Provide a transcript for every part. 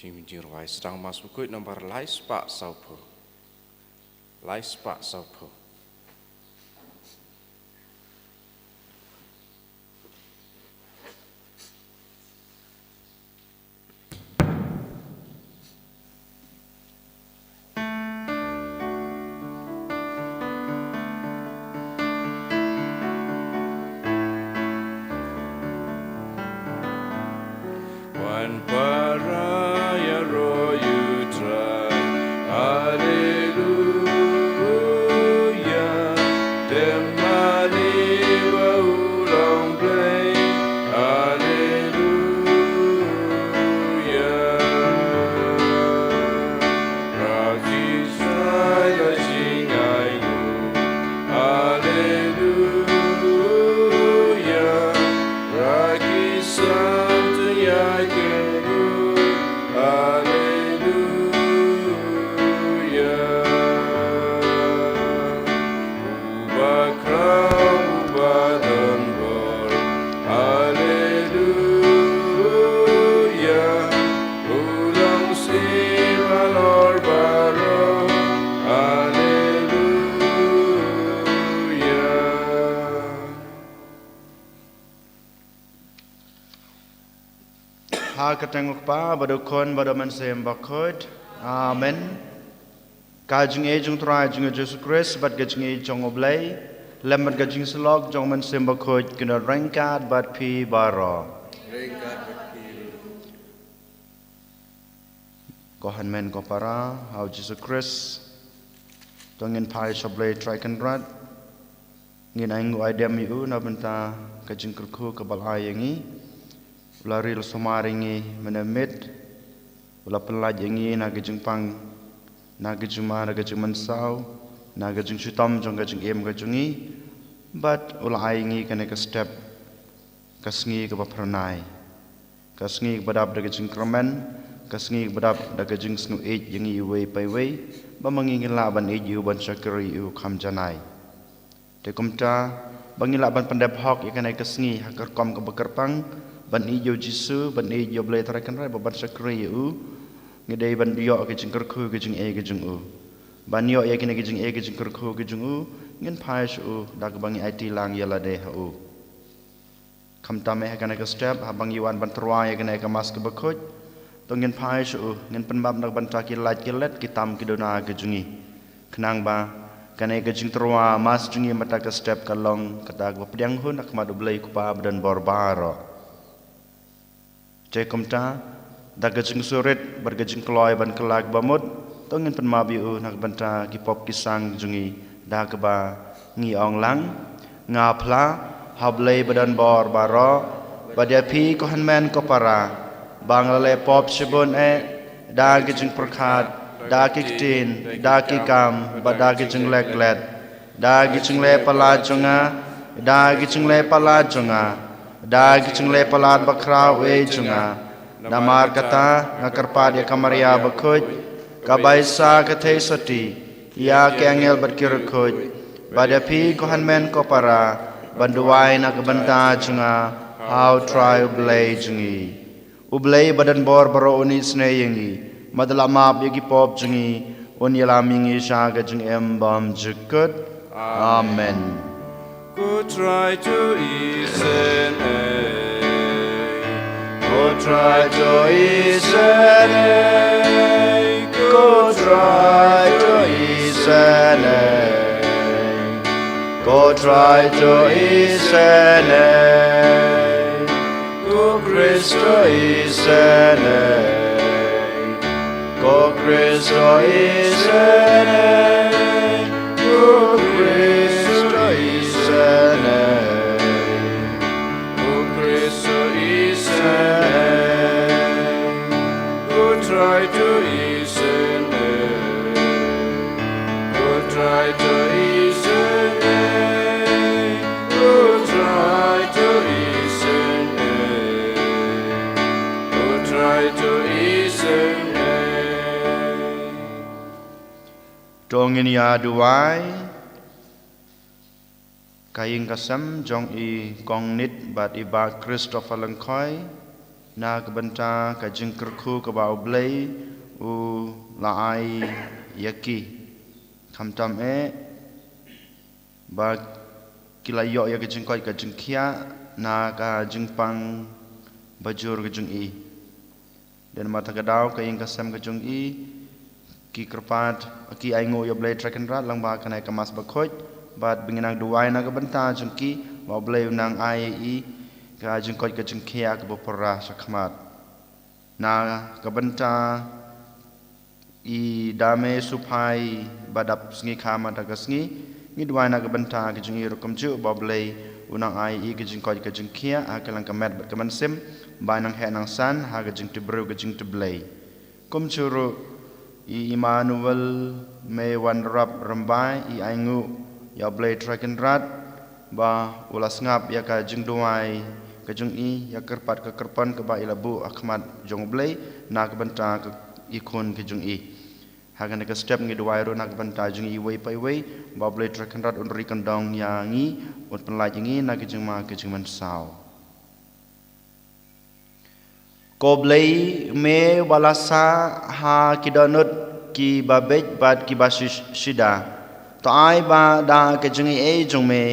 jingtyrwa sedang mas Bakhuid nomor Lait-ïa saupo. Lait-ïa saupo. Wan paraya royu try, Hallelujah. Temali wa ulong play, Hallelujah. Raki saya jingai lu, Hallelujah. Raki santu ya guru, Hallelujah. Mawkhlam ubadan bor, Hallelujah. Ulang simalor baro, Hallelujah. Hakatenguk pa badukon badaman sem Bakhuid. Amen. Kajing ejung try jing Jesus Christ bat gajing ejung oblay. Lembat gajing selok jong man sem Bakhuid kena rengkat bat pi baro. Kohan men ko para hau Jesus Christ. Tongin pai shoblay try kan rat. Ngin aingu idem yu na benta kajing kerku kabal ayangi. Ularil somaringi menemit. Ula pelajangi na gajing pang na gajing ma na gajing mansau na gajing syutam jong gajing em gajungi. But ula ayangi kena ke step ke Sngi ke bapranai. Ke Sngi ke badap da gajing kramen. Ke Sngi ke badap da gajing snu ej yang iwe pai wei. Ba mangingin laban ej yu ban syakiri yu kam janai. Te kumta bangi laban pendep hok yang kena ke Sngi hakar kom ke bekerpang. Ban ijo jisu ban ijo blay tarakan rai ban syakri u ngedai ban biok ke jingkerku ke jing e ke jing u ban yo ya kene ke jing e ke jingkerku ke jing u ngin phais u dak bangi IT lang yala de u kam tame ha kana ke step ha bangi wan ban trwa ya kene ke mas ke Bakhuid to ngin phais u ngin penbab nak ban taki lait ke let kitam ke dona ke jungi kenang ba kene ke jingtyrwa mas jungi mata ke step kalong kata ke pedang hun nak madu blay kupa dan borbaro. Cekumta, dah gajing surit bergajing keloy ban kelag bamut, tongin penmabiu nak benta kipop kisang jungi dah keba ngi ong lang, ngapla hablay badan bor baro, badiapi kohan men ko para, banglale pop shibun dah gajing perkat, dah kiktin, dah kikam, dah gajing leklet, dah gajing le palajunga, dah gajing le palajunga. Dag cingle palat bakrau e junga namar kata ngakarpad ya kamaria Bakhuid kabaisa kathe soti ya ke angel berkirukhuid badapi kohan men ko para banduai nak benta junga how try ublay jungi ublay badan bor baro uni sneyengi madala map yagi pop jungi unyalaming isha ga jung embam jukut amen. Go try to ease an Go try to ease an Go try to ease an Go try to ease an Go Christo ease an Go Christo ease an Go Christo ease Try to ease it. Go try to ease it. Go try to ease it. Go try to ease it. Tongin ya duai Kaying kasam jong i kong nit bat iba Christopher Langkoi na kebenta ka jingkerku ke bau blei u lai yaki kamtam ba kilayo ya ke jingkoi ka jingkia na ka jingpang bajur ke jungi dan mata kadau ka ing kasam ke jungi ki kerpat ki aingo yo blei track and rat lang ba kanai kamas Bakhuid bat binginang duai na kebenta jungki bau blei unang ai ka jingkoi ka jingkia ke bopora sakmat na kebenta I dame supai badap Sngi kama daga Sngi ni duai na kebenta ke jungi rukum ju bau blei unang ai ke jingkoi ka jingkia akalang kamet bat kemansim ba nang he nang san ha ke jingtybru ke jingtyblei kum churu Immanuel me wan rap rambai aingu ya blei track and rat ba ulas ngap ya ka jingduai ke jungi ya kerpat ke kerpan ke ba ilabu akhmat jong blei na kebenta ke ikun ke jungi hagan ke step ngi duai ro na kebenta jungi wei pai wei ba blei track and rat un ri kandong yangi un penlai jingi na ke jingma ke jingman sao ko blei me balasa ha kidanut ki babej bat ki basish shida to ai ba da ke jungi jong me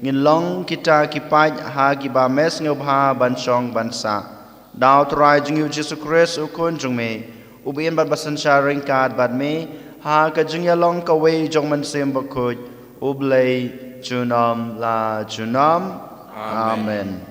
ngin long kita ki pai ha ki ba mes ngau ha ban song ban sa dau trai jungi Jesus Christ ukun jong me ubien bat basan sharing card bat me ha ka jungi long ka wei jong man sem Bakhuid ublei junam la junam amen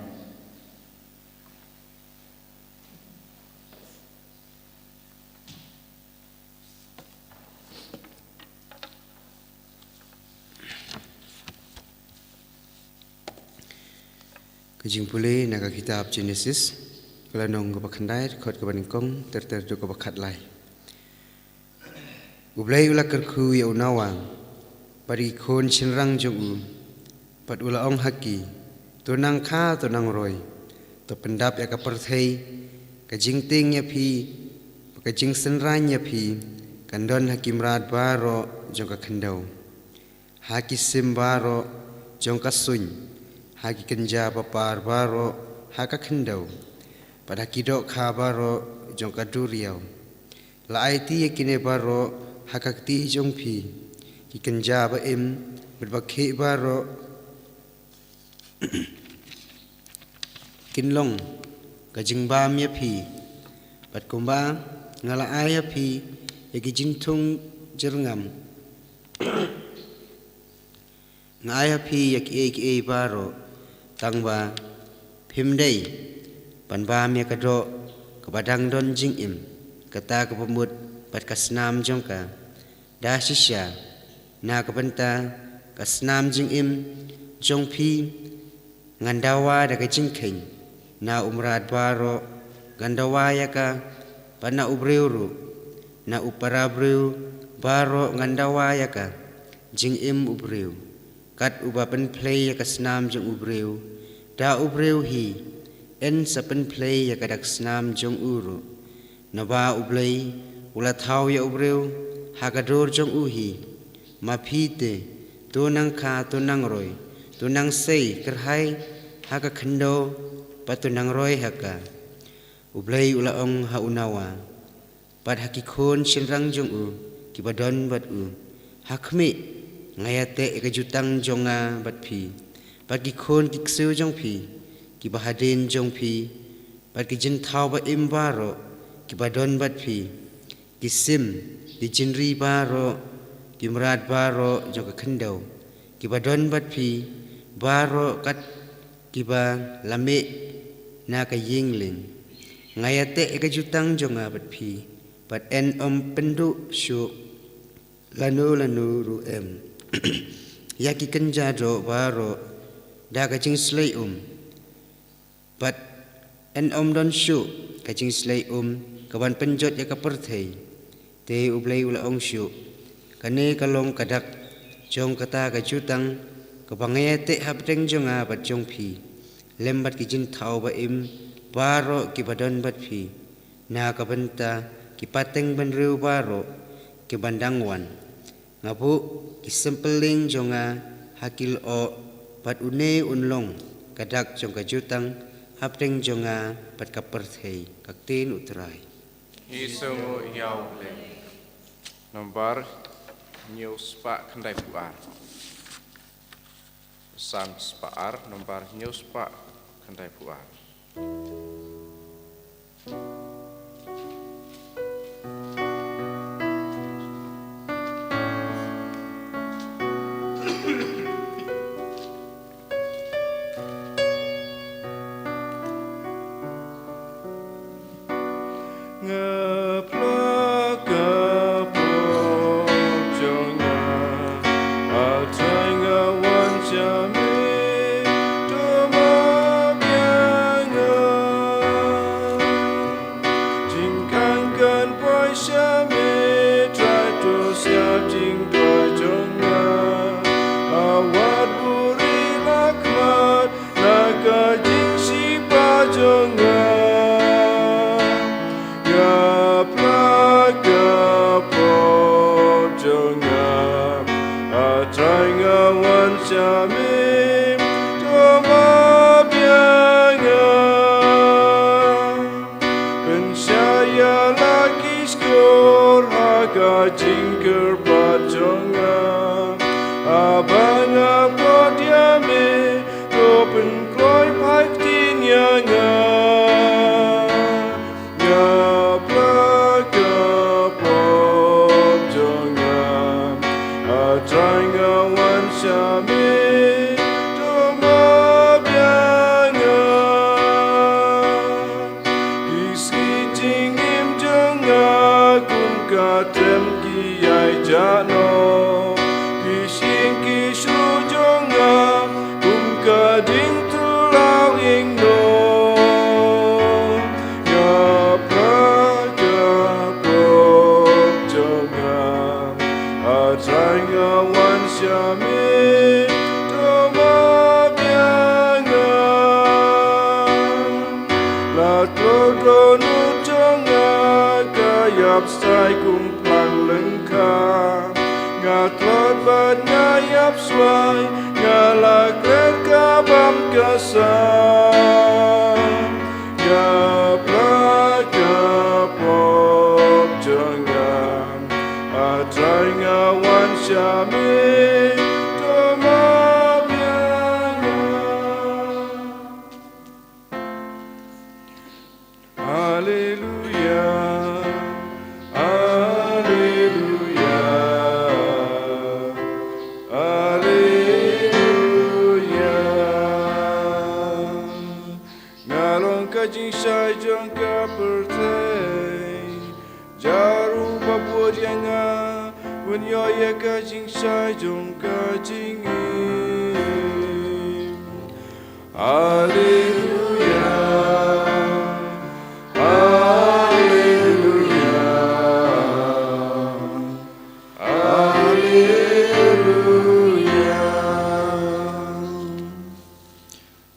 Kajing pulih naga kitab Genesis kelanong ke bakhandai khot ke baningkong ter ke bakhat lai ublai ula kerku ya unawang pari khon chinrang jong u pat ula ong haki tunang kha tunang roi to pendap ya ka perthei kajing ting ya phi kajing senran ya phi kandon hakim rat baro jong ka khandau haki sim baro jong ka suny haki kenja papar baro haka kendau pada kidok kha baro jong ka duriau laiti yakine baro haka ti jong phi ki kenja ba em berbakhe baro kinlong ka jingba mya phi pat kumba ngala aya phi yaki jingthung jerngam ngaya phi yaki baro tangba phimdei panba me kado kabadang don jing im kata ka pemut pat kasnam jongka da shisha na kabanta kasnam jing im jongphi ngandawa da ka jingkhen na umrat baro gandawa yaka pana ubreuru na uparabreu baro ngandawa yaka jing im ubreu kat ubapen play ya kasnam jong ubreu da ubreu hi en sapen play ya kadak snam jong uru naba ublei ula thau ya ubreu hagador jong uhi mapite tunang kha tunang roi tunang sei kerhai haka khendo patunang roi haka ublei ula ong ha unawa pad hakikhon shinrang jong u kibadon bat u hakmi ngayate ekajutang jonga bat phi pagi khon kiksu jong phi ki bahadin jong phi pagi jin thau ba imbaro ki badon bat phi ki sim ki jinri baro ki murad baro jong ka khandau ki badon bat phi baro kat ki ba lame na ka yingling ngayate ekajutang jonga bat phi pat en pendu shu lanu ru em yaki kenja do baro da kaching slay but en don shu kaching slay kawan penjot ya kaperthei te ublei ula ong shu kane kalong kadak jong kata kajutang kabangai te hapteng jonga bat jong phi lembat kijin thau ba im baro ki badon bat phi na kabanta ki pateng banreu baro ki bandangwan ngabu ki sempeling jonga hakil o pat une unlong kadak jong kajutang hapteng jonga pat kaperthei kaktin utrai. Isungu yau le. Nomor news pak kendai buar. Pesan sepaar nomor news pak kendai buar.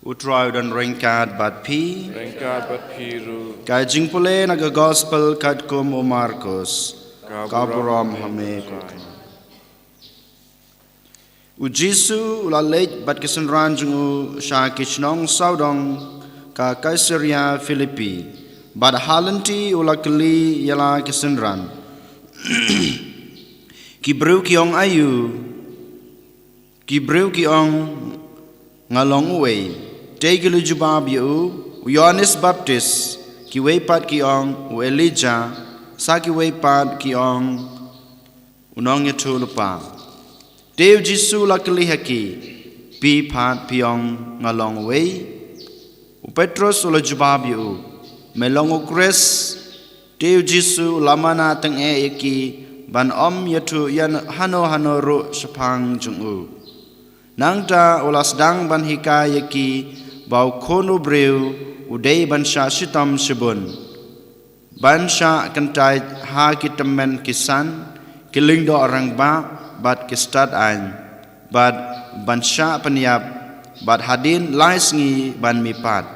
Utrai dan ringkat bat pi. Ringkat bat piru. Kai jing pule naga gospel kat kum o Marcos. Kaburam hame kutu. Ujisu ula leit bat kesenran jungu syakich nong saudong ka Kaisaria Filipi. Bat halanti ula keli yala kesenran. Kibreu kiong ayu. Kibreu kiong ngalong uwei. Tegelu jubab yu Yohanes Baptis ki weipat kiong u Elijah sa ki weipat kiong unong yetu lupa. Dev Jisu la kelihaki pi pat piong ngalong wei u Petrus ula jubab yu melong u Chris Dev Jisu lamana teng yaki ban om yetu yan hano ru sepang jungu. Nangta ula sedang ban hika yaki bau kono breu udai bansha sitam sibun bansha kentai ha kitemen kisan kiling do orang ba bat kistat an bat bansha peniap bat hadin lais ngi ban mipat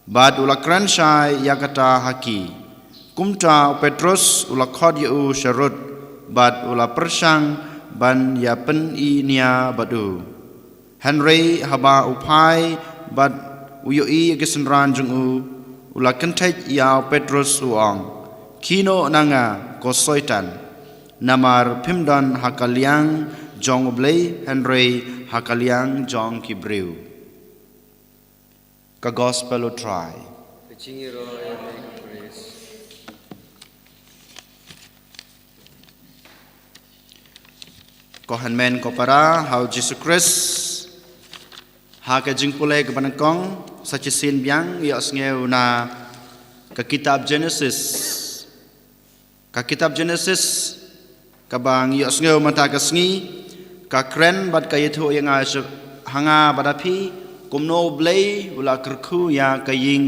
bat ulakran syai yakata haki kumta Petrus ulakhod yu syarut bat ula persang ban ya pen i nia badu Henry haba upai bat uyoi gisenran jungu ula kentek yao Petrus uang kino nanga kosoitan namar pimdan hakaliang jong oblei Henry hakaliang jong kibriu ka gospel o try ko hanmen ko para how Jesus Christ ha ka jingpulai ke panangkong sa chisin biang ya sngi na ka kitab Genesis ka bang ya sngi mata ka sngi ka kren bat ka yithu yang hanga badapi kumno blei ula kerku ya ka ying